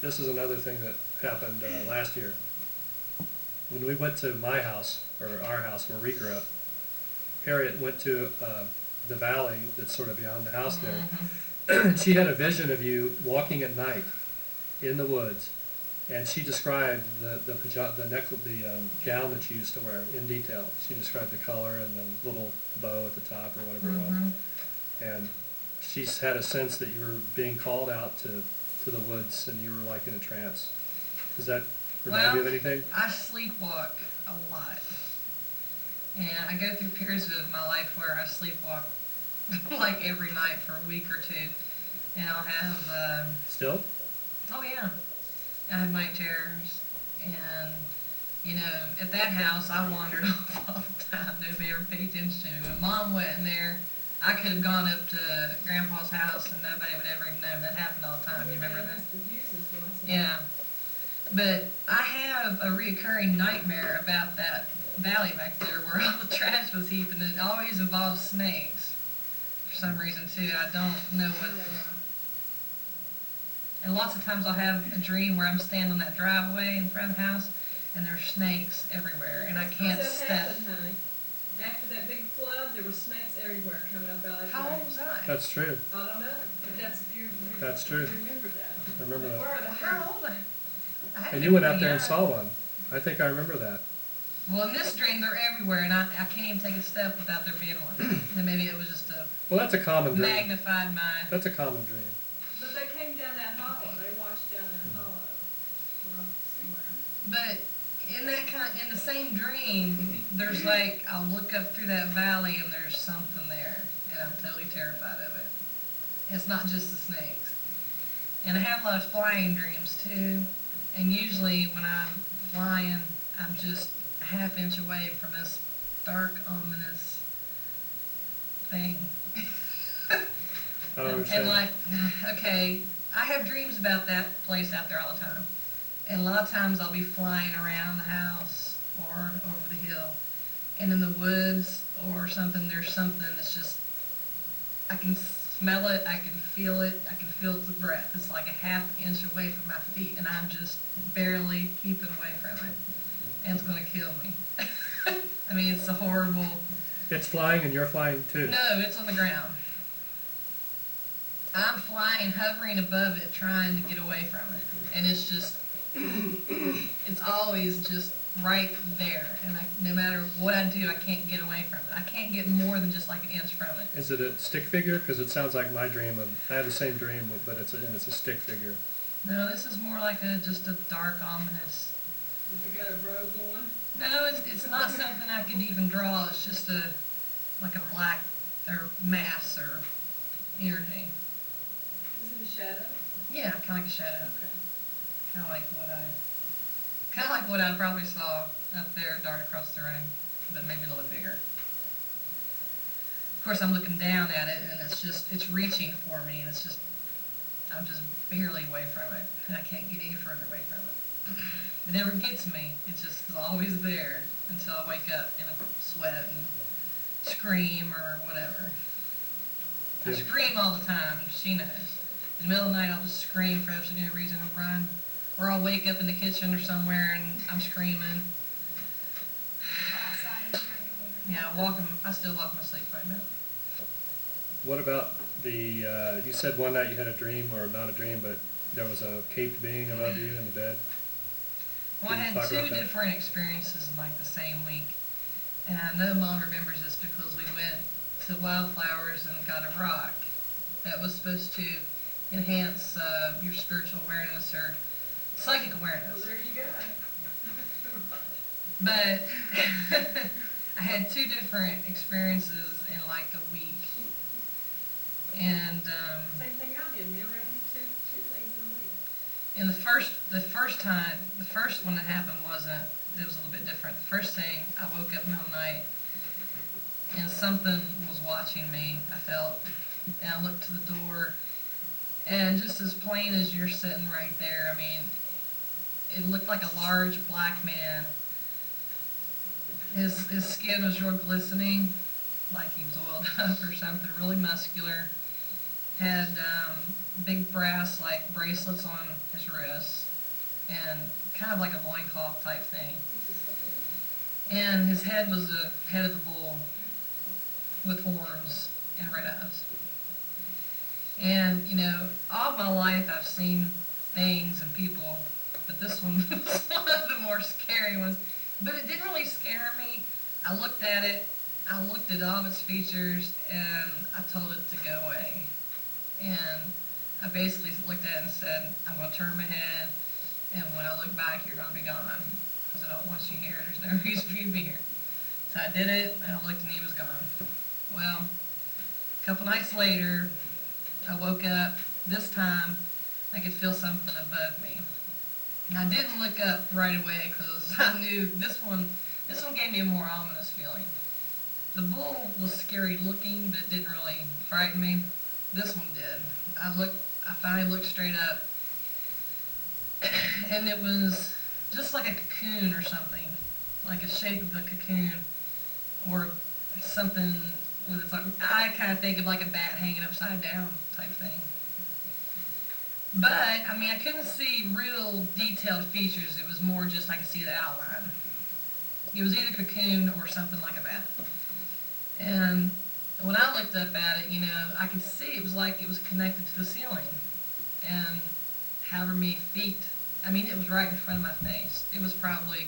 this is another thing that happened last year. When we went to my house, or our house where we grew up, Harriet went to the valley that's sort of beyond the house there. And she had a vision of you walking at night in the woods, and she described the gown that you used to wear in detail. She described the color and the little bow at the top or whatever it was. And she's had a sense that you were being called out to the woods and you were like in a trance. Does that remind you of anything? I sleepwalk a lot. And I go through periods of my life where I sleepwalk like every night for a week or two. And I'll have... Still? Oh, yeah. I have night terrors. And, you know, at that house, I wandered off all the time. Nobody ever paid attention to me. When Mom went in there, I could have gone up to Grandpa's house and nobody would ever even know. That happened all the time. You remember that? Yeah. But I have a reoccurring nightmare about that valley back there where all the trash was heaped, and it always involves snakes for some reason too. I don't know what. And lots of times I'll have a dream where I'm standing on that driveway in front of the house, and there's snakes everywhere, and I can't step. After that big flood, there were snakes everywhere coming up out of the How old was I? That's true. I don't know. That's true. You remember that. I remember that. How old? And you went out there and saw one. I think I remember that. Well, in this dream, they're everywhere, and I can't even take a step without there being one. And maybe it was just a Well, that's a common dream. magnified my... That's a common dream. But they came down that hollow. They washed down that hollow. But in the same dream, there's like, I'll look up through that valley and there's something there, and I'm totally terrified of it. It's not just the snakes. And I have a lot of flying dreams too, and usually when I'm flying, I'm just a half inch away from this dark, ominous thing. I don't understand. And like, okay, I have dreams about that place out there all the time. And a lot of times I'll be flying around the house or over the hill. And in the woods or something, there's something that's just, I can smell it, I can feel it, I can feel the breath. It's like a half inch away from my feet, and I'm just barely keeping away from it. And it's going to kill me. I mean, it's a horrible... It's flying and you're flying too. No, it's on the ground. I'm flying, hovering above it, trying to get away from it. And it's just, it's always just right there. And no matter what I do, I can't get away from it. I can't get more than just like an inch from it. Is it a stick figure? Because it sounds like my dream. I have the same dream, but it's a stick figure. No, this is more like just a dark, ominous... Have you got a robe on? No, it's not something I could even draw. It's just like a black or mass or energy. Is it a shadow? Yeah, kind of like a shadow. Okay. Kind of like what I probably saw up there dart across the room, but maybe a little bit bigger. Of course, I'm looking down at it, and it's reaching for me, and I'm just barely away from it, and I can't get any further away from it. It never gets me. It's just always there until I wake up in a sweat and scream or whatever. I scream all the time. She knows. In the middle of the night, I'll just scream for absolutely no reason and run. Or I'll wake up in the kitchen or somewhere and I'm screaming. Yeah, I still walk in my sleep right now. What about you said one night you had a dream, or not a dream, but there was a caped being above you in the bed? Well, I had two different experiences in like the same week. And I know Mom remembers this because we went to Wildflowers and got a rock that was supposed to enhance your spiritual awareness or psychic awareness. Well, there you go. But I had two different experiences in like a week. And same thing I did. Me around two things in a week. And the first one that happened it was a little bit different. The first thing, I woke up in the middle of the night and something was watching me, I felt. And I looked to the door, and just as plain as you're sitting right there, I mean, it looked like a large black man. His skin was real glistening, like he was oiled up or something, really muscular. had big brass like bracelets on his wrists, and kind of like a loincloth type thing. And his head was the head of a bull with horns and red eyes. And, you know, all my life I've seen things and people, but this one was one of the more scary ones. But it didn't really scare me. I looked at it, I looked at all of its features, and I told it to go away. And I basically looked at it and said, I'm going to turn my head, and when I look back, you're going to be gone. Because I don't want you here. There's no reason for you to be here. So I did it, and I looked, and he was gone. Well, a couple nights later, I woke up. This time, I could feel something above me. And I didn't look up right away because I knew this one gave me a more ominous feeling. The bull was scary looking, but it didn't really frighten me. This one did. I finally looked straight up, and it was just like a cocoon or something, like a shape of a cocoon, or something with its, I kind of think of like a bat hanging upside down type thing. But, I mean, I couldn't see real detailed features. It was more just I could see the outline. It was either cocoon or something like a bat. And when I looked up at it, you know, I could see it was like it was connected to the ceiling. And however many feet, I mean, it was right in front of my face. It was probably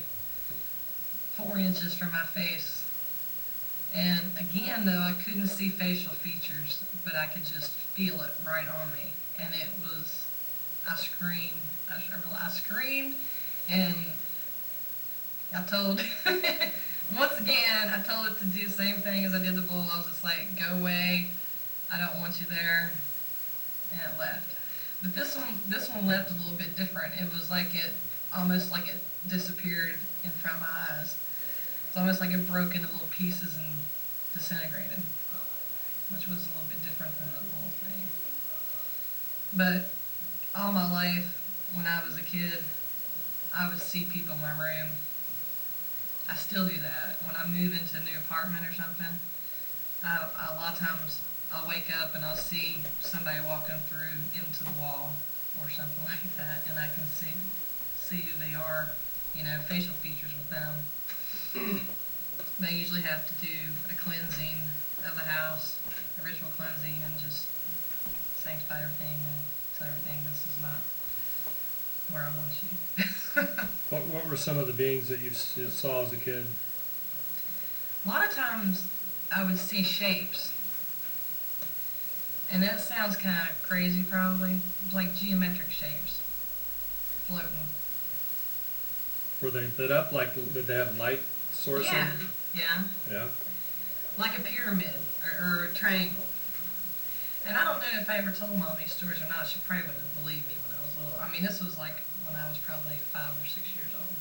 4 inches from my face. And again, though, I couldn't see facial features, but I could just feel it right on me. And it was, I screamed. I screamed, and I told, once again, I told it to do the same thing as I did the bull. I was just like, go away, I don't want you there, and it left. But this one left a little bit different. It was like almost like it disappeared in front of my eyes. It's almost like it broke into little pieces and disintegrated, which was a little bit different than the bull thing. But all my life, when I was a kid, I would see people in my room. I still do that. When I move into a new apartment or something, a lot of times I'll wake up and I'll see somebody walking through into the wall or something like that, and I can see who they are, you know, facial features with them. They usually have to do a cleansing of the house, a ritual cleansing, and just sanctify everything and tell everything this is not where I want you. What were some of the beings that you saw as a kid? A lot of times I would see shapes. And that sounds kind of crazy probably. It's like geometric shapes floating. Were they lit up? Like, did they have light sources? Yeah. Like a pyramid or a triangle. And I don't know if I ever told Mom these stories or not. She probably wouldn't have believed me when I was little. I mean, this was like when I was probably 5 or 6 years old.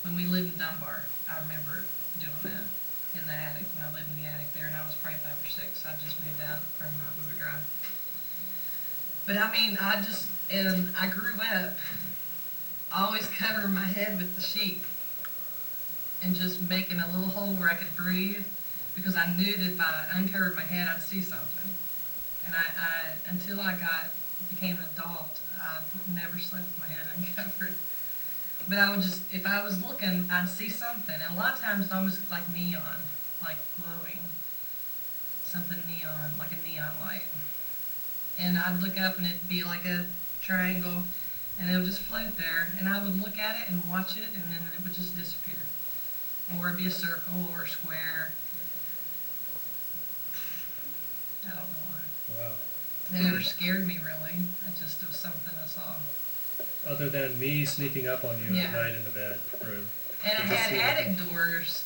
When we lived in Dunbar, I remember doing that in the attic, when I lived in the attic there, and I was probably 5 or 6. I just moved out from River Drive. But I mean, I grew up always covering my head with the sheet and just making a little hole where I could breathe, because I knew that if I uncovered my head, I'd see something. And I until I became an adult, I never slept with my head uncovered. But I would just, if I was looking, I'd see something. And a lot of times it almost looked like neon, like glowing. Something neon, like a neon light. And I'd look up and it'd be like a triangle, and it would just float there. And I would look at it and watch it, and then it would just disappear. Or it'd be a circle or a square. I don't know why. Wow. It never scared me, really. It was something I saw. Other than me sneaking up on you Yeah. at night in the bedroom. And it Did you had see attic anything? doors.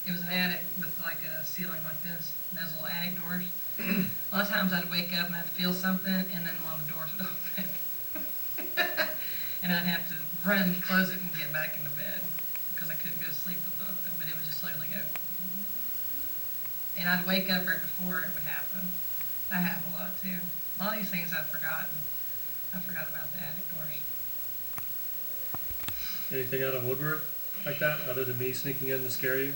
It was an attic with like a ceiling like this, and those little attic doors. A lot of times I'd wake up and I'd feel something, and then one of the doors would open. And I'd have to run to close it and get back into bed, because I couldn't go to sleep with it open, but it would just slowly go. And I'd wake up right before it would happen. That happened a lot too. A lot of these things I've forgotten. I forgot about the attic doors. Anything out of woodwork like that, other than me sneaking in to scare you?